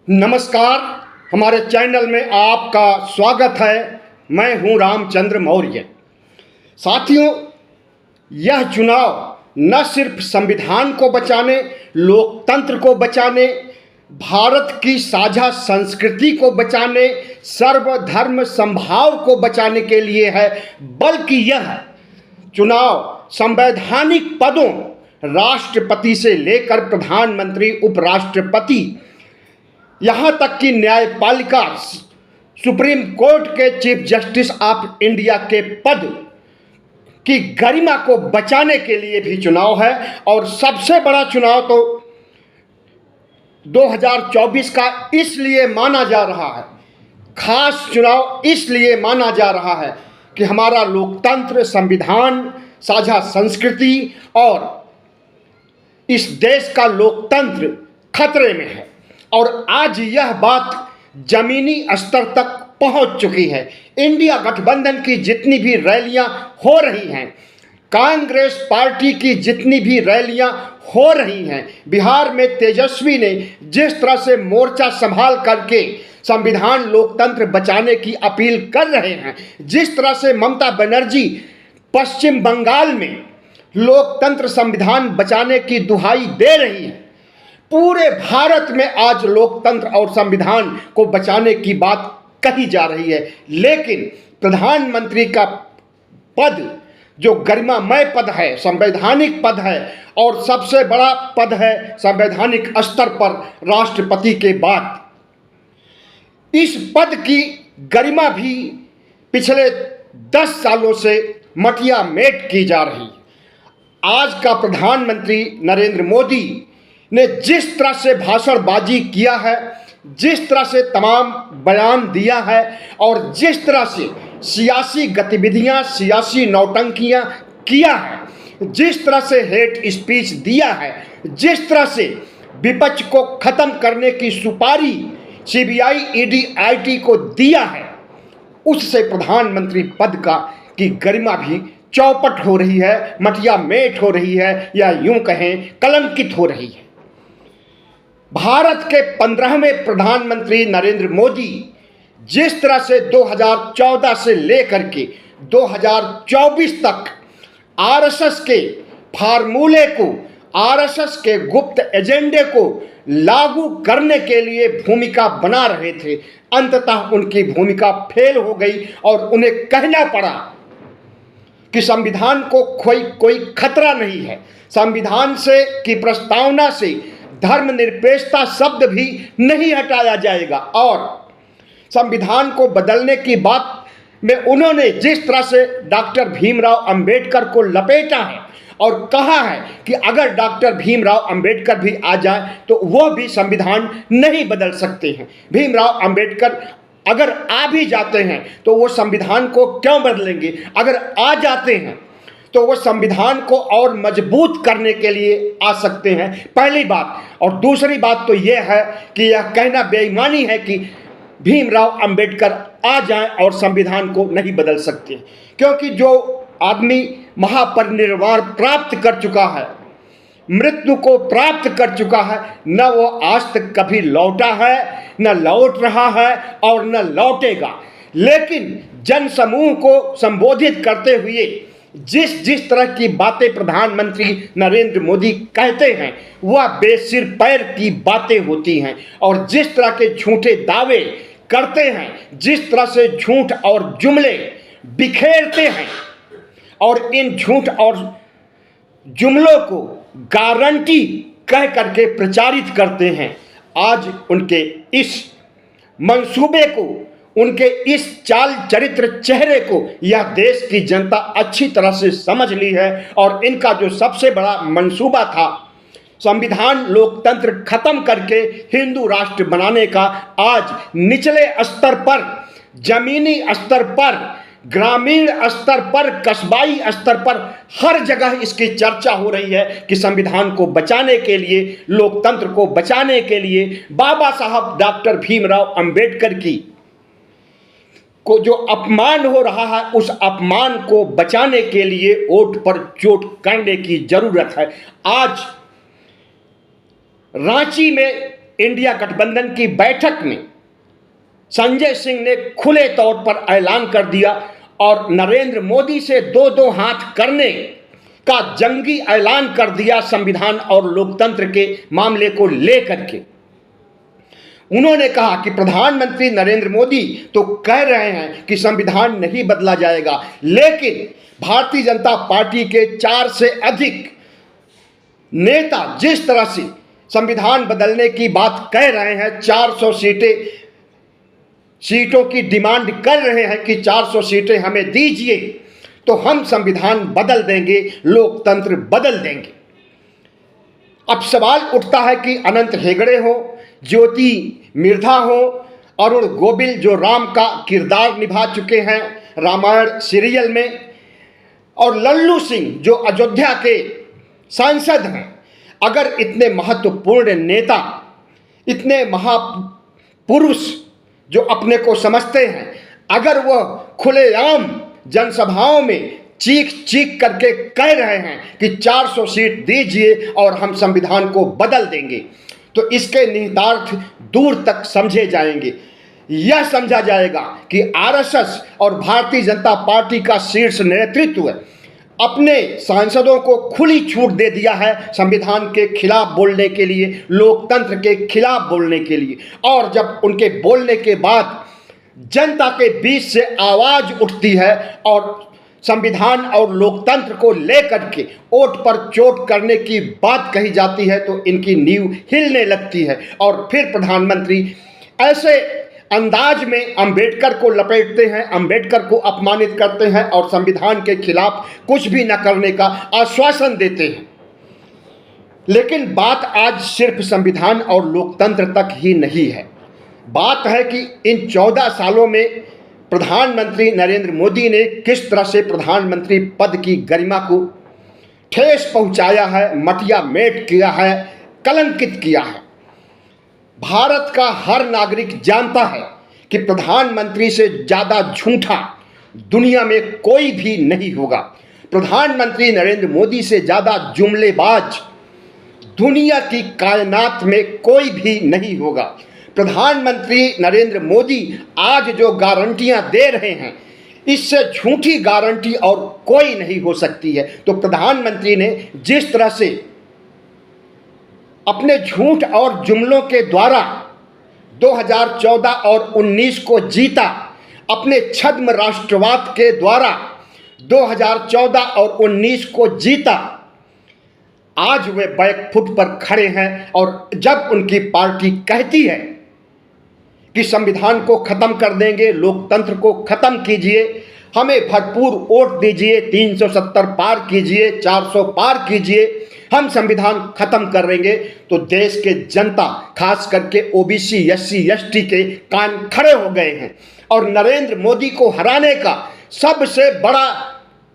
नमस्कार। हमारे चैनल में आपका स्वागत है। मैं हूं रामचंद्र मौर्य। साथियों, यह चुनाव न सिर्फ संविधान को बचाने, लोकतंत्र को बचाने, भारत की साझा संस्कृति को बचाने, सर्वधर्म समभाव को बचाने के लिए है, बल्कि यह चुनाव संवैधानिक पदों, राष्ट्रपति से लेकर प्रधानमंत्री, उपराष्ट्रपति, यहाँ तक कि न्यायपालिका, सुप्रीम कोर्ट के चीफ जस्टिस ऑफ इंडिया के पद की गरिमा को बचाने के लिए भी चुनाव है। और सबसे बड़ा चुनाव तो 2024 का इसलिए माना जा रहा है, खास चुनाव इसलिए माना जा रहा है कि हमारा लोकतंत्र, संविधान, साझा संस्कृति और इस देश का लोकतंत्र खतरे में है। और आज यह बात जमीनी स्तर तक पहुंच चुकी है। इंडिया गठबंधन की जितनी भी रैलियां हो रही हैं, कांग्रेस पार्टी की जितनी भी रैलियां हो रही हैं, बिहार में तेजस्वी ने जिस तरह से मोर्चा संभाल करके संविधान, लोकतंत्र बचाने की अपील कर रहे हैं, जिस तरह से ममता बनर्जी पश्चिम बंगाल में लोकतंत्र, संविधान बचाने की दुहाई दे रही है, पूरे भारत में आज लोकतंत्र और संविधान को बचाने की बात कही जा रही है। लेकिन प्रधानमंत्री का पद जो गरिमामय पद है, संवैधानिक पद है और सबसे बड़ा पद है संवैधानिक स्तर पर राष्ट्रपति के बाद, इस पद की गरिमा भी पिछले 10 सालों से मटिया मेट की जा रही। आज का प्रधानमंत्री नरेंद्र मोदी ने जिस तरह से भाषणबाजी किया है, जिस तरह से तमाम बयान दिया है और जिस तरह से सियासी गतिविधियां, सियासी नौटंकियां किया है, जिस तरह से हेट स्पीच दिया है, जिस तरह से विपक्ष को खत्म करने की सुपारी सीबीआई, ईडी, आईटी को दिया है, उससे प्रधानमंत्री पद की गरिमा भी चौपट हो रही है, मटिया मेट हो रही है, या यूं कहें कलंकित हो रही है। भारत के 15वें प्रधानमंत्री नरेंद्र मोदी जिस तरह से 2014 से लेकर के 2024 तक आरएसएस के फार्मूले को, आरएसएस के गुप्त एजेंडे को लागू करने के लिए भूमिका बना रहे थे, अंततः उनकी भूमिका फेल हो गई और उन्हें कहना पड़ा कि संविधान को कोई खतरा नहीं है। संविधान से की प्रस्तावना से धर्मनिरपेक्षता शब्द भी नहीं हटाया जाएगा। और संविधान को बदलने की बात में उन्होंने जिस तरह से डॉक्टर भीमराव अंबेडकर को लपेटा है और कहा है कि अगर डॉक्टर भीमराव अंबेडकर भी आ जाए तो वो भी संविधान नहीं बदल सकते हैं। भीमराव अंबेडकर अगर आ भी जाते हैं तो वो संविधान को क्यों बदलेंगे? अगर आ जाते हैं तो वो संविधान को और मजबूत करने के लिए आ सकते हैं, पहली बात। और दूसरी बात तो ये है कि यह कहना बेईमानी है कि भीमराव अंबेडकर आ जाएं और संविधान को नहीं बदल सकते, क्योंकि जो आदमी महापरिनिर्वाण प्राप्त कर चुका है, मृत्यु को प्राप्त कर चुका है, न वो आज तक कभी लौटा है, न लौट रहा है और न लौटेगा। लेकिन जनसमूह को संबोधित करते हुए जिस तरह की बातें प्रधानमंत्री नरेंद्र मोदी कहते हैं, वह बेसिर पैर की बातें होती हैं। और जिस तरह के झूठे दावे करते हैं, जिस तरह से झूठ और जुमले बिखेरते हैं और इन झूठ और जुमलों को गारंटी कह करके प्रचारित करते हैं, आज उनके इस मंसूबे को, उनके इस चाल चरित्र चेहरे को यह देश की जनता अच्छी तरह से समझ ली है। और इनका जो सबसे बड़ा मंसूबा था, संविधान, लोकतंत्र खत्म करके हिंदू राष्ट्र बनाने का, आज निचले स्तर पर, जमीनी स्तर पर, ग्रामीण स्तर पर, कस्बाई स्तर पर हर जगह इसकी चर्चा हो रही है कि संविधान को बचाने के लिए, लोकतंत्र को बचाने के लिए बाबा साहब डॉक्टर भीमराव अंबेडकर को जो अपमान हो रहा है, उस अपमान को बचाने के लिए ओठ पर चोट करने की जरूरत है। आज रांची में इंडिया गठबंधन की बैठक में संजय सिंह ने खुले तौर पर ऐलान कर दिया और नरेंद्र मोदी से दो दो हाथ करने का जंगी ऐलान कर दिया संविधान और लोकतंत्र के मामले को लेकर के। उन्होंने कहा कि प्रधानमंत्री नरेंद्र मोदी तो कह रहे हैं कि संविधान नहीं बदला जाएगा, लेकिन भारतीय जनता पार्टी के 4 से अधिक नेता जिस तरह से संविधान बदलने की बात कह रहे हैं, 400 सीटों की डिमांड कर रहे हैं कि 400 सीटें हमें दीजिए तो हम संविधान बदल देंगे, लोकतंत्र बदल देंगे। अब सवाल उठता है कि अनंत हेगड़े हो, ज्योति मिर्धा हो, अरुण गोविल जो राम का किरदार निभा चुके हैं रामायण सीरियल में, और लल्लू सिंह जो अयोध्या के सांसद हैं, अगर इतने महत्वपूर्ण नेता, इतने महापुरुष जो अपने को समझते हैं, अगर वह खुलेआम जनसभाओं में चीख चीख करके कह रहे हैं कि 400 सीट दीजिए और हम संविधान को बदल देंगे, तो इसके निहितार्थ दूर तक समझे जाएंगे। यह समझा जाएगा कि आरएसएस और भारतीय जनता पार्टी का शीर्ष नेतृत्व अपने सांसदों को खुली छूट दे दिया है संविधान के खिलाफ बोलने के लिए, लोकतंत्र के खिलाफ बोलने के लिए। और जब उनके बोलने के बाद जनता के बीच से आवाज उठती है और संविधान और लोकतंत्र को लेकर के ओट पर चोट करने की बात कही जाती है, तो इनकी नींव हिलने लगती है और फिर प्रधानमंत्री ऐसे अंदाज में अंबेडकर को लपेटते हैं, अंबेडकर को अपमानित करते हैं और संविधान के खिलाफ कुछ भी न करने का आश्वासन देते हैं। लेकिन बात आज सिर्फ संविधान और लोकतंत्र तक ही नहीं है। बात है कि इन 14 सालों में प्रधानमंत्री नरेंद्र मोदी ने किस तरह से प्रधानमंत्री पद की गरिमा को ठेस पहुंचाया है, मटिया मेट किया है, कलंकित किया है। भारत का हर नागरिक जानता है कि प्रधानमंत्री से ज़्यादा झूठा दुनिया में कोई भी नहीं होगा। प्रधानमंत्री नरेंद्र मोदी से ज़्यादा जुमलेबाज दुनिया की कायनात में कोई भी नहीं होगा। प्रधानमंत्री नरेंद्र मोदी आज जो गारंटियां दे रहे हैं, इससे झूठी गारंटी और कोई नहीं हो सकती है। तो प्रधानमंत्री ने जिस तरह से अपने झूठ और जुमलों के द्वारा 2014 और 19 को जीता, अपने छद्म राष्ट्रवाद के द्वारा 2014 और 19 को जीता, आज वे बैकफुट पर खड़े हैं। और जब उनकी पार्टी कहती है कि संविधान को खत्म कर देंगे, लोकतंत्र को खत्म कीजिए, हमें भरपूर वोट दीजिए, 370 पार कीजिए, 400 पार कीजिए, हम संविधान खत्म कर देंगे, तो देश के जनता खास करके ओबीसी, एससी, एसटी के कान खड़े हो गए हैं। और नरेंद्र मोदी को हराने का सबसे बड़ा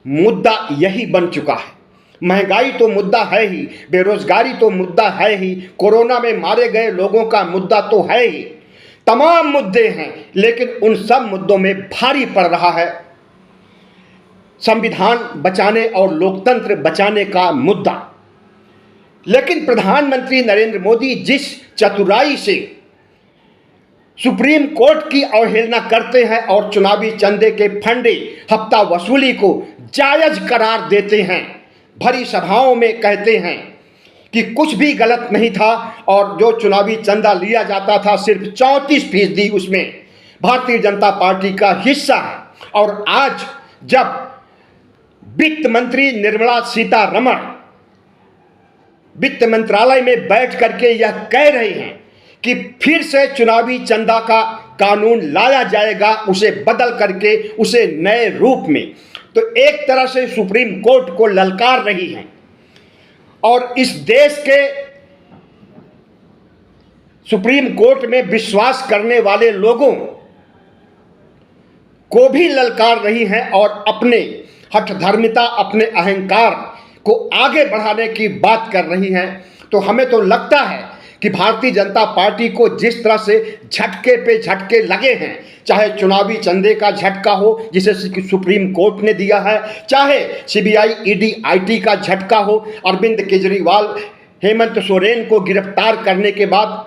मुद्दा यही बन चुका है। महंगाई तो मुद्दा है ही, बेरोजगारी तो मुद्दा है ही, कोरोना में मारे गए लोगों का मुद्दा तो है ही, तमाम मुद्दे हैं, लेकिन उन सब मुद्दों में भारी पड़ रहा है संविधान बचाने और लोकतंत्र बचाने का मुद्दा। लेकिन प्रधानमंत्री नरेंद्र मोदी जिस चतुराई से सुप्रीम कोर्ट की अवहेलना करते हैं और चुनावी चंदे के फंडे हफ्ता वसूली को जायज करार देते हैं, भरी सभाओं में कहते हैं कि कुछ भी गलत नहीं था, और जो चुनावी चंदा लिया जाता था सिर्फ 34% उसमें भारतीय जनता पार्टी का हिस्सा है। और आज जब वित्त मंत्री निर्मला सीतारमण वित्त मंत्रालय में बैठ करके यह कह रहे हैं कि फिर से चुनावी चंदा का कानून लाया जाएगा, उसे बदल करके उसे नए रूप में, तो एक तरह से सुप्रीम कोर्ट को ललकार रही हैं और इस देश के सुप्रीम कोर्ट में विश्वास करने वाले लोगों को भी ललकार रही हैं और अपने हठधर्मिता, अपने अहंकार को आगे बढ़ाने की बात कर रही हैं। तो हमें तो लगता है कि भारतीय जनता पार्टी को जिस तरह से झटके पे झटके लगे हैं, चाहे चुनावी चंदे का झटका हो जिसे सुप्रीम कोर्ट ने दिया है, चाहे सीबीआई, ईडी, आईटी का झटका हो, अरविंद केजरीवाल, हेमंत सोरेन को गिरफ्तार करने के बाद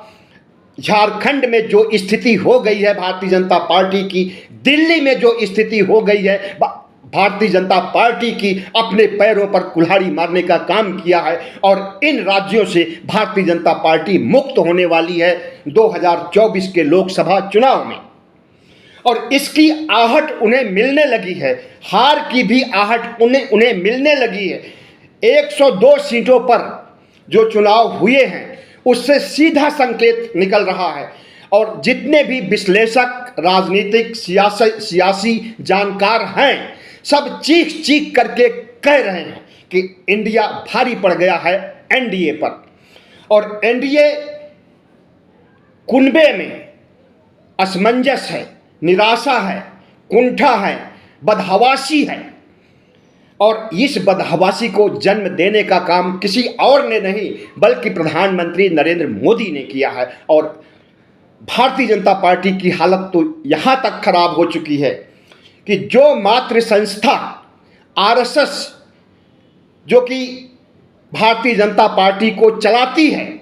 झारखंड में जो स्थिति हो गई है भारतीय जनता पार्टी की, दिल्ली में जो स्थिति हो गई है भारतीय जनता पार्टी की, अपने पैरों पर कुल्हाड़ी मारने का काम किया है और इन राज्यों से भारतीय जनता पार्टी मुक्त होने वाली है 2024 के लोकसभा चुनाव में। और इसकी आहट उन्हें मिलने लगी है, हार की भी आहट उन्हें मिलने लगी है। 102 सीटों पर जो चुनाव हुए हैं उससे सीधा संकेत निकल रहा है और जितने भी विश्लेषक, राजनीतिक, सियासी जानकार हैं, सब चीख चीख करके कह रहे हैं कि इंडिया भारी पड़ गया है एनडीए पर और एनडीए कुनबे में असमंजस है, निराशा है, कुंठा है, बदहवासी है और इस बदहवासी को जन्म देने का काम किसी और ने नहीं बल्कि प्रधानमंत्री नरेंद्र मोदी ने किया है। और भारतीय जनता पार्टी की हालत तो यहाँ तक खराब हो चुकी है कि जो मातृ संस्था आरएसएस, जो कि भारतीय जनता पार्टी को चलाती है,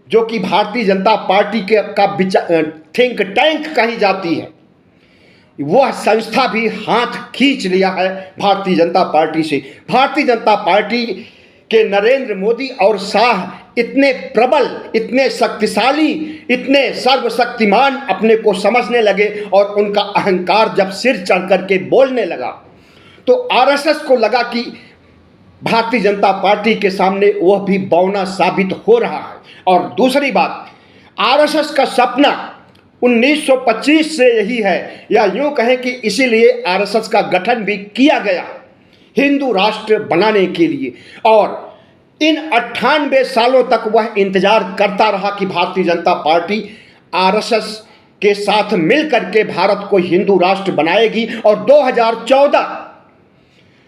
जो कि भारतीय जनता पार्टी का थिंक टैंक कही जाती है, वह संस्था भी हाथ खींच लिया है भारतीय जनता पार्टी से। भारतीय जनता पार्टी के नरेंद्र मोदी और शाह इतने प्रबल, इतने शक्तिशाली, इतने सर्वशक्तिमान अपने को समझने लगे और उनका अहंकार जब सिर चढ़ करके बोलने लगा तो आरएसएस को लगा कि भारतीय जनता पार्टी के सामने वह भी बौना साबित हो रहा है। और दूसरी बात, आरएसएस का सपना 1925 से यही है, या यूं कहें कि इसीलिए आरएसएस का गठन भी किया गया हिंदू राष्ट्र बनाने के लिए। और इन 98 सालों तक वह इंतजार करता रहा कि भारतीय जनता पार्टी आरएसएस के साथ मिलकर के भारत को हिंदू राष्ट्र बनाएगी और 2014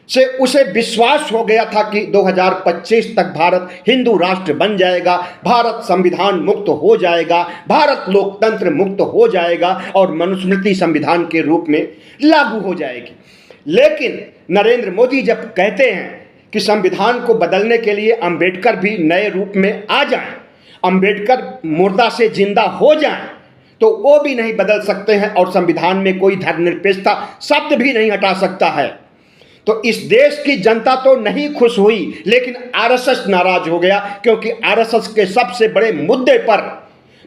से उसे विश्वास हो गया था कि 2025 तक भारत हिंदू राष्ट्र बन जाएगा, भारत संविधान मुक्त हो जाएगा, भारत लोकतंत्र मुक्त हो जाएगा और मनुस्मृति संविधान के रूप में लागू हो जाएगी। लेकिन नरेंद्र मोदी जब कहते हैं कि संविधान को बदलने के लिए अंबेडकर भी नए रूप में आ जाएं, अंबेडकर मुर्दा से जिंदा हो जाएं, तो वो भी नहीं बदल सकते हैं और संविधान में कोई धर्मनिरपेक्षता शब्द भी नहीं हटा सकता है। तो इस देश की जनता तो नहीं खुश हुई, लेकिन आरएसएस नाराज हो गया क्योंकि आरएसएस के सबसे बड़े मुद्दे पर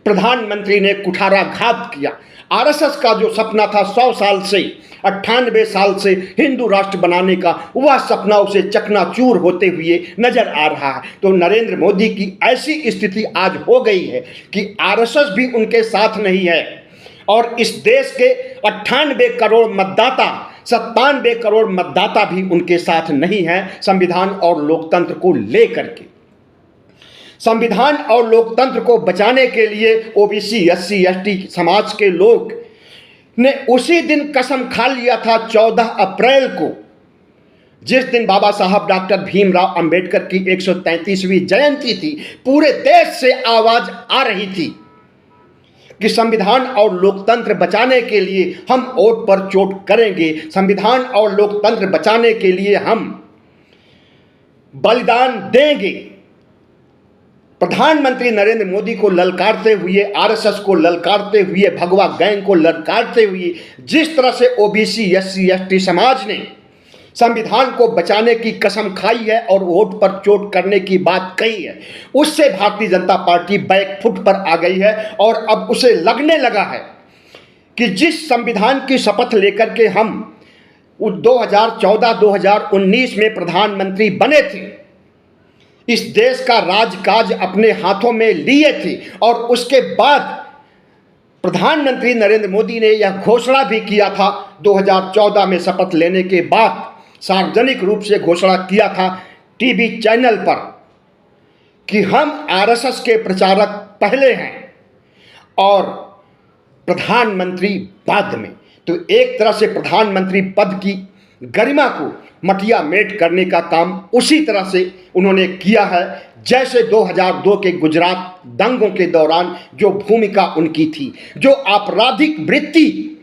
प्रधानमंत्री ने कुठाराघात किया। आरएसएस का जो सपना था 100 साल से, 98 साल से हिंदू राष्ट्र बनाने का, वह सपना उसे चकनाचूर होते हुए नजर आ रहा है। तो नरेंद्र मोदी की ऐसी स्थिति आज हो गई है कि आरएसएस भी उनके साथ नहीं है और इस देश के 98 करोड़ मतदाता, 97 करोड़ मतदाता भी उनके साथ नहीं है संविधान और लोकतंत्र को लेकर के। संविधान और लोकतंत्र को बचाने के लिए ओबीसी, एससी, एसटी समाज के लोग ने उसी दिन कसम खा लिया था 14 अप्रैल को, जिस दिन बाबा साहब डॉक्टर भीमराव अंबेडकर की 133वीं जयंती थी। पूरे देश से आवाज आ रही थी कि संविधान और लोकतंत्र बचाने के लिए हम वोट पर चोट करेंगे, संविधान और लोकतंत्र बचाने के लिए हम बलिदान देंगे। प्रधानमंत्री नरेंद्र मोदी को ललकारते हुए, आरएसएस को ललकारते हुए, भगवा गैंग को ललकारते हुए जिस तरह से ओबीसी, एससी, एसटी समाज ने संविधान को बचाने की कसम खाई है और वोट पर चोट करने की बात कही है, उससे भारतीय जनता पार्टी बैकफुट पर आ गई है और अब उसे लगने लगा है कि जिस संविधान की शपथ लेकर के हम 2014-2019 में प्रधानमंत्री बने थे, इस देश का राजकाज अपने हाथों में लिए थे और उसके बाद प्रधानमंत्री नरेंद्र मोदी ने यह घोषणा भी किया था 2014 में शपथ लेने के बाद, सार्वजनिक रूप से घोषणा किया था टीवी चैनल पर कि हम आरएसएस के प्रचारक पहले हैं और प्रधानमंत्री बाद में। तो एक तरह से प्रधानमंत्री पद की गरिमा को मटिया मेट करने का काम उसी तरह से उन्होंने किया है जैसे 2002 के गुजरात दंगों के दौरान जो भूमिका उनकी थी, जो आपराधिक वृत्ति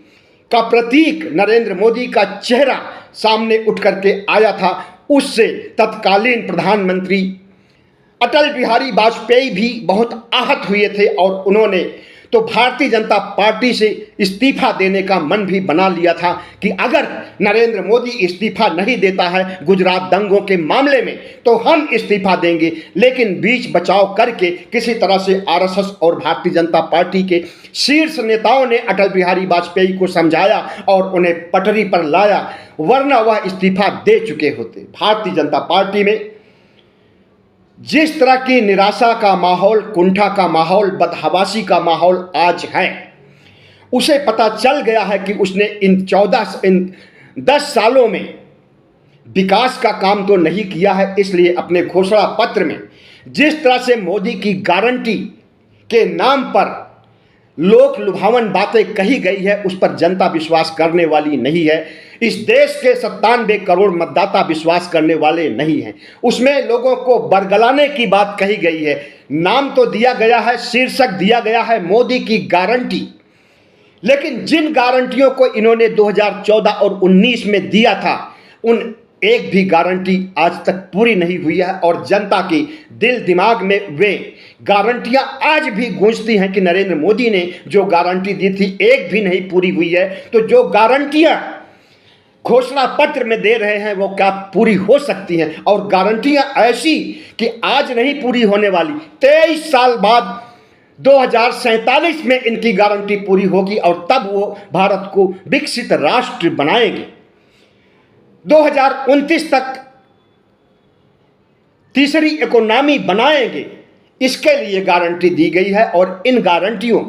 का प्रतीक नरेंद्र मोदी का चेहरा सामने उठ करके आया था, उससे तत्कालीन प्रधानमंत्री अटल बिहारी वाजपेयी भी बहुत आहत हुए थे और उन्होंने तो भारतीय जनता पार्टी से इस्तीफा देने का मन भी बना लिया था कि अगर नरेंद्र मोदी इस्तीफा नहीं देता है गुजरात दंगों के मामले में तो हम इस्तीफा देंगे। लेकिन बीच बचाव करके किसी तरह से आरएसएस और भारतीय जनता पार्टी के शीर्ष नेताओं ने अटल बिहारी वाजपेयी को समझाया और उन्हें पटरी पर लाया, वरना वह इस्तीफा दे चुके होते। भारतीय जनता पार्टी में जिस तरह की निराशा का माहौल, कुंठा का माहौल, बदहवासी का माहौल आज है, उसे पता चल गया है कि उसने इन 10 सालों में विकास का काम तो नहीं किया है। इसलिए अपने घोषणा पत्र में जिस तरह से मोदी की गारंटी के नाम पर लोक लुभावन बातें कही गई है, उस पर जनता विश्वास करने वाली नहीं है। इस देश के 97 करोड़ मतदाता विश्वास करने वाले नहीं हैं। उसमें लोगों को बरगलाने की बात कही गई है। नाम तो दिया गया है, शीर्षक दिया गया है मोदी की गारंटी, लेकिन जिन गारंटियों को इन्होंने 2014 और 19 में दिया था, उन एक भी गारंटी आज तक पूरी नहीं हुई है। और जनता के दिल दिमाग में वे गारंटियां आज भी गूंजती हैं कि नरेंद्र मोदी ने जो गारंटी दी थी एक भी नहीं पूरी हुई है। तो जो गारंटियां घोषणा पत्र में दे रहे हैं वो क्या पूरी हो सकती हैं? और गारंटियां ऐसी कि आज नहीं पूरी होने वाली, 23 साल बाद 2047 में इनकी गारंटी पूरी होगी और तब वो भारत को विकसित राष्ट्र बनाएंगे। 2029 तक तीसरी इकोनॉमी बनाएंगे, इसके लिए गारंटी दी गई है। और इन गारंटियों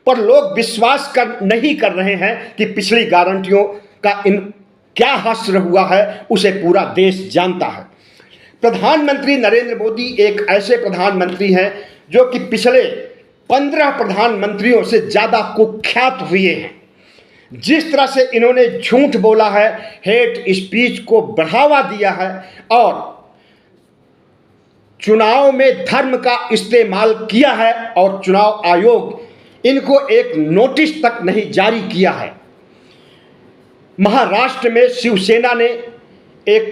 पर लोग विश्वास नहीं कर रहे हैं कि पिछली गारंटियों का क्या हश्र हुआ है, उसे पूरा देश जानता है। प्रधानमंत्री नरेंद्र मोदी एक ऐसे प्रधानमंत्री हैं जो कि पिछले 15 प्रधानमंत्रियों से ज़्यादा कुख्यात हुए हैं। जिस तरह से इन्होंने झूठ बोला है, हेट स्पीच को बढ़ावा दिया है और चुनाव में धर्म का इस्तेमाल किया है, और चुनाव आयोग इनको एक नोटिस तक नहीं जारी किया है। महाराष्ट्र में शिवसेना ने एक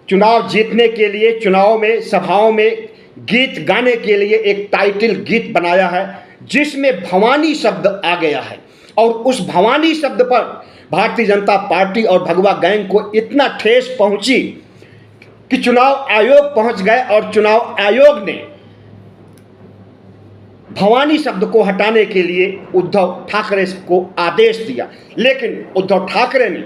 चुनाव जीतने के लिए चुनाव में सभाओं में गीत गाने के लिए एक टाइटल गीत बनाया है जिसमें भवानी शब्द आ गया है। और उस भवानी शब्द पर भारतीय जनता पार्टी और भगवा गैंग को इतना ठेस पहुंची कि चुनाव आयोग पहुंच गए और चुनाव आयोग ने भवानी शब्द को हटाने के लिए उद्धव ठाकरे को आदेश दिया। लेकिन उद्धव ठाकरे ने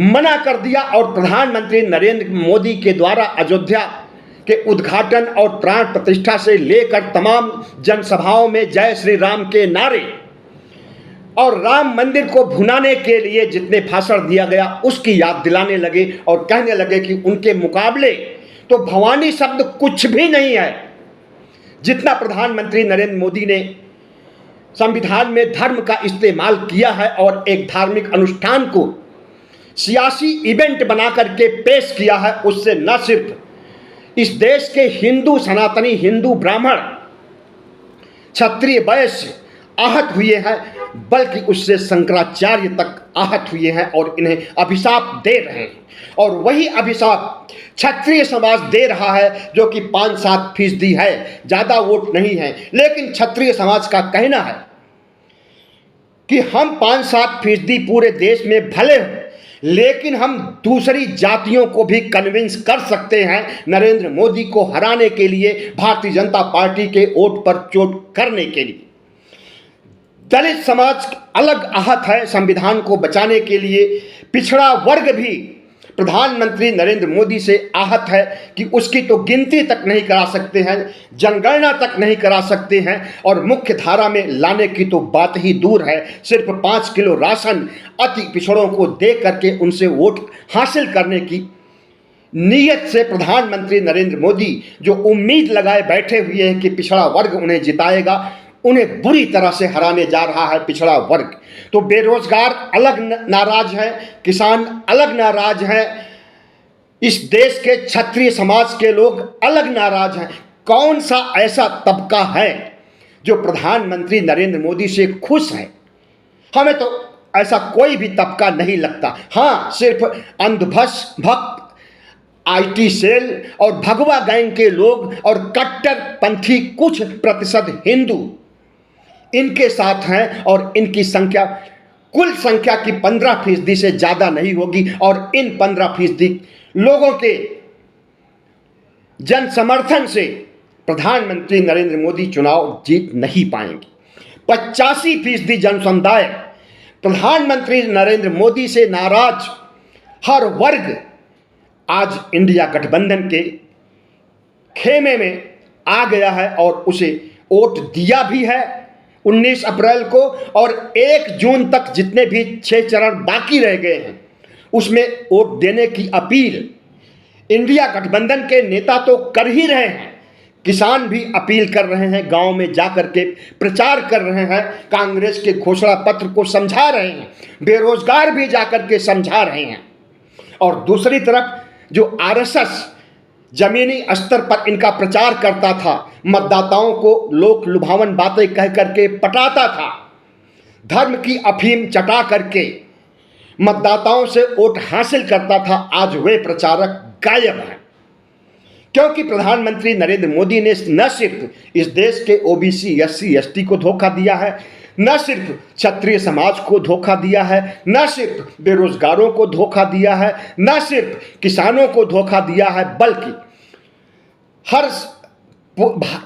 मना कर दिया और प्रधानमंत्री नरेंद्र मोदी के द्वारा अयोध्या के उद्घाटन और प्राण प्रतिष्ठा से लेकर तमाम जनसभाओं में जय श्री राम के नारे और राम मंदिर को भुनाने के लिए जितने भाषण दिया गया उसकी याद दिलाने लगे और कहने लगे कि उनके मुकाबले तो भवानी शब्द कुछ भी नहीं है। जितना प्रधानमंत्री नरेंद्र मोदी ने संविधान में धर्म का इस्तेमाल किया है और एक धार्मिक अनुष्ठान को सियासी इवेंट बना करके पेश किया है, उससे न सिर्फ इस देश के हिंदू, सनातनी हिंदू, ब्राह्मण, क्षत्रिय, वैश्य आहत हुए हैं, बल्कि उससे शंकराचार्य तक आहत हुए हैं और इन्हें अभिशाप दे रहे हैं। और वही अभिशाप क्षत्रिय समाज दे रहा है जो कि 5-7% है, ज़्यादा वोट नहीं है। लेकिन क्षत्रिय समाज का कहना है कि हम 5-7% पूरे देश में भले हो, लेकिन हम दूसरी जातियों को भी कन्विंस कर सकते हैं नरेंद्र मोदी को हराने के लिए, भारतीय जनता पार्टी के वोट पर चोट करने के लिए। दलित समाज अलग आहत है संविधान को बचाने के लिए। पिछड़ा वर्ग भी प्रधानमंत्री नरेंद्र मोदी से आहत है कि उसकी तो गिनती तक नहीं करा सकते हैं, जनगणना तक नहीं करा सकते हैं और मुख्य धारा में लाने की तो बात ही दूर है। सिर्फ 5 किलो राशन अति पिछड़ों को दे करके उनसे वोट हासिल करने की नीयत से प्रधानमंत्री नरेंद्र मोदी जो उम्मीद लगाए बैठे हुए हैं कि पिछड़ा वर्ग उन्हें जिताएगा, उन्हें बुरी तरह से हराने जा रहा है पिछड़ा वर्ग। तो बेरोजगार अलग नाराज है, किसान अलग नाराज है, इस देश के क्षत्रिय समाज के लोग अलग नाराज हैं। कौन सा ऐसा तबका है जो प्रधानमंत्री नरेंद्र मोदी से खुश है? हमें तो ऐसा कोई भी तबका नहीं लगता। हाँ, सिर्फ अंधभक्त, IT सेल और भगवा गैंग के लोग और कट्टरपंथी कुछ प्रतिशत हिंदू इनके साथ हैं और इनकी संख्या कुल संख्या की 15% से ज़्यादा नहीं होगी और इन 15% लोगों के जन समर्थन से प्रधानमंत्री नरेंद्र मोदी चुनाव जीत नहीं पाएंगे। 85% जन समुदाय प्रधानमंत्री नरेंद्र मोदी से नाराज हर वर्ग आज इंडिया गठबंधन के खेमे में आ गया है और उसे वोट दिया भी है 19 अप्रैल को, और 1 जून तक जितने भी 6 चरण बाकी रह गए हैं उसमें वोट देने की अपील इंडिया गठबंधन के नेता तो कर ही रहे हैं, किसान भी अपील कर रहे हैं, गांव में जाकर के प्रचार कर रहे हैं, कांग्रेस के घोषणा पत्र को समझा रहे हैं, बेरोजगार भी जाकर के समझा रहे हैं। और दूसरी तरफ जो आरएसएस जमीनी स्तर पर इनका प्रचार करता था, मतदाताओं को लोक लुभावन बातें कह करके पटाता था, धर्म की अफीम चटा करके मतदाताओं से वोट हासिल करता था, आज वे प्रचारक गायब हैं। क्योंकि प्रधानमंत्री नरेंद्र मोदी ने न सिर्फ इस देश के ओबीसी एससी एसटी को धोखा दिया है, न सिर्फ क्षत्रिय समाज को धोखा दिया है, न सिर्फ बेरोजगारों को धोखा दिया है, न सिर्फ किसानों को धोखा दिया है, बल्कि हर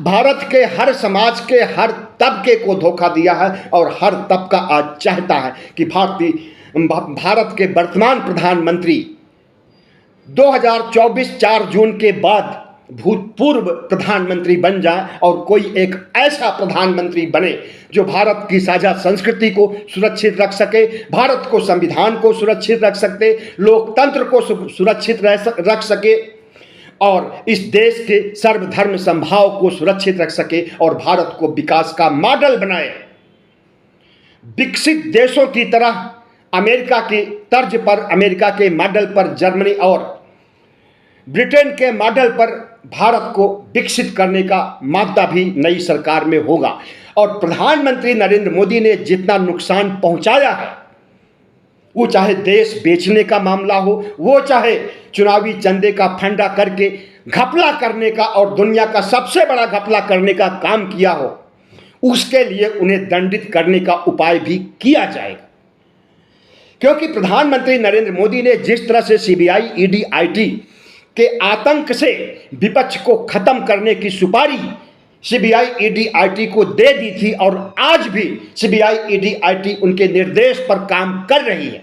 भारत के हर समाज के हर तबके को धोखा दिया है। और हर तबका आज चाहता है कि भारत के वर्तमान प्रधानमंत्री 2024 4 जून के बाद भूतपूर्व प्रधानमंत्री बन जाए और कोई एक ऐसा प्रधानमंत्री बने जो भारत की साझा संस्कृति को सुरक्षित रख सके, भारत को संविधान को सुरक्षित रख सके, लोकतंत्र को सुरक्षित रख सके और इस देश के सर्वधर्म समभाव को सुरक्षित रख सके और भारत को विकास का मॉडल बनाए। विकसित देशों की तरह अमेरिका की तर्ज पर, अमेरिका के मॉडल पर, जर्मनी और ब्रिटेन के मॉडल पर भारत को विकसित करने का मादा भी नई सरकार में होगा। और प्रधानमंत्री नरेंद्र मोदी ने जितना नुकसान पहुंचाया है, वो चाहे देश बेचने का मामला हो, वो चाहे चुनावी चंदे का फंडा करके घपला करने का और दुनिया का सबसे बड़ा घपला करने का काम किया हो, उसके लिए उन्हें दंडित करने का उपाय भी किया जाएगा। क्योंकि प्रधानमंत्री नरेंद्र मोदी ने जिस तरह से सीबीआई ईडी आईटी के आतंक से विपक्ष को खत्म करने की सुपारी सीबीआई ईडी आईटी को दे दी थी और आज भी सीबीआई ईडी आईटी उनके निर्देश पर काम कर रही है,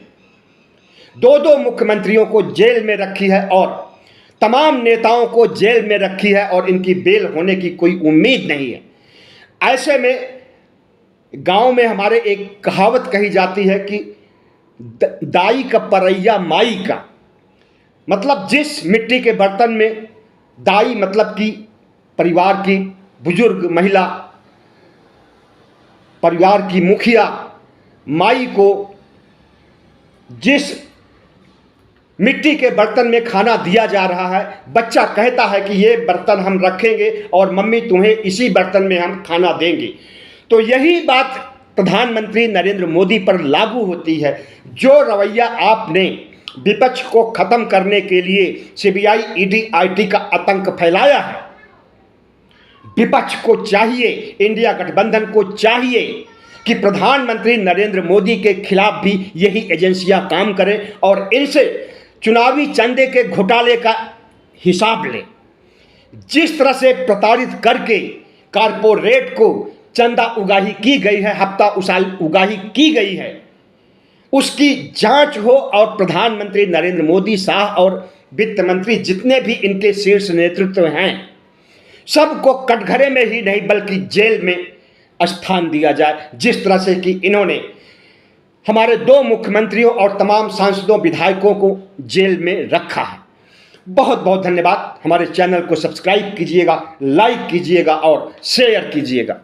2 मुख्यमंत्रियों को जेल में रखी है और तमाम नेताओं को जेल में रखी है और इनकी बेल होने की कोई उम्मीद नहीं है। ऐसे में गांव में हमारे एक कहावत कही जाती है कि दाई का परैया माई का, मतलब जिस मिट्टी के बर्तन में दाई मतलब कि परिवार की बुजुर्ग महिला, परिवार की मुखिया, माई को जिस मिट्टी के बर्तन में खाना दिया जा रहा है, बच्चा कहता है कि ये बर्तन हम रखेंगे और मम्मी तुम्हें इसी बर्तन में हम खाना देंगे। तो यही बात प्रधानमंत्री नरेंद्र मोदी पर लागू होती है। जो रवैया आपने विपक्ष को खत्म करने के लिए सीबीआई ईडी आईटी का आतंक फैलाया है, विपक्ष को चाहिए, इंडिया गठबंधन को चाहिए कि प्रधानमंत्री नरेंद्र मोदी के खिलाफ भी यही एजेंसियां काम करें और इनसे चुनावी चंदे के घोटाले का हिसाब लें। जिस तरह से प्रताड़ित करके कारपोरेट को चंदा उगाही की गई है, हफ्ता उगाही की गई है, उसकी जांच हो और प्रधानमंत्री नरेंद्र मोदी शाह और वित्त मंत्री जितने भी इनके शीर्ष नेतृत्व हैं, सबको कटघरे में ही नहीं बल्कि जेल में स्थान दिया जाए, जिस तरह से कि इन्होंने हमारे 2 मुख्यमंत्रियों और तमाम सांसदों विधायकों को जेल में रखा है। बहुत बहुत धन्यवाद। हमारे चैनल को सब्सक्राइब कीजिएगा, लाइक कीजिएगा और शेयर कीजिएगा।